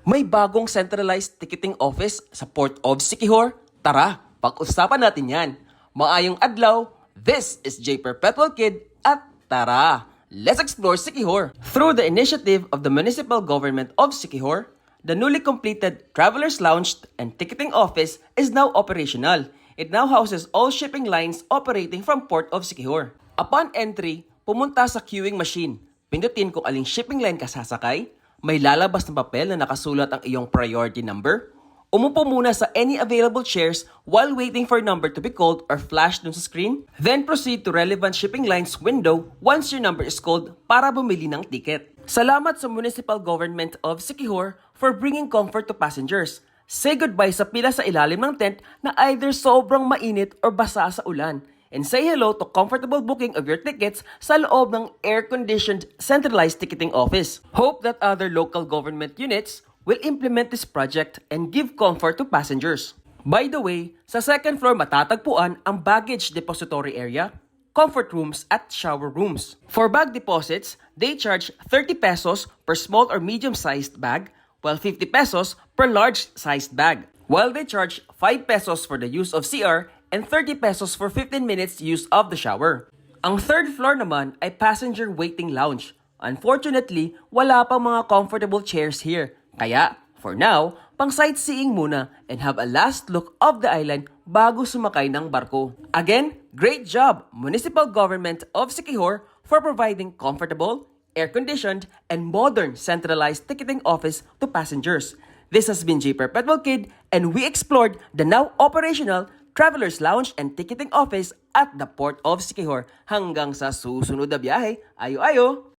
May bagong centralized ticketing office sa Port of Siquijor? Tara, pag-usapan natin yan. Maayong adlaw, this is J. Perpetual Kid at tara, let's explore Siquijor. Through the initiative of the Municipal Government of Siquijor, the newly completed Travelers Lounge and Ticketing Office is now operational. It now houses all shipping lines operating from Port of Siquijor. Upon entry, pumunta sa queuing machine. Pindutin kung aling shipping line ka sasakay. May lalabas na papel na nakasulat ang iyong priority number. Umupo muna sa any available chairs while waiting for number to be called or flashed dun sa screen. Then proceed to relevant shipping lines window once your number is called para bumili ng ticket. Salamat sa Municipal Government of Siquijor for bringing comfort to passengers. Say goodbye sa pila sa ilalim ng tent na either sobrang mainit or basa sa ulan. And say hello to comfortable booking of your tickets sa loob ng air-conditioned centralized ticketing office. Hope that other local government units will implement this project and give comfort to passengers. By the way, sa second floor matatagpuan ang baggage depository area, comfort rooms at shower rooms. For bag deposits, they charge 30 pesos per small or medium-sized bag, while 50 pesos per large-sized bag. While they charge 5 pesos for the use of CR and 30 pesos for 15 minutes use of the shower. Ang third floor naman ay passenger waiting lounge. Unfortunately, wala pang mga comfortable chairs here. Kaya, for now, pang sightseeing muna and have a last look of the island bago sumakay ng barko. Again, great job, Municipal Government of Siquijor, for providing comfortable, air-conditioned, and modern centralized ticketing office to passengers. This has been J. Perpetual Kid, and we explored the now operational Travelers Lounge and Ticketing Office at the Port of Siquijor. Hanggang sa susunod na biyahe, ayo-ayo!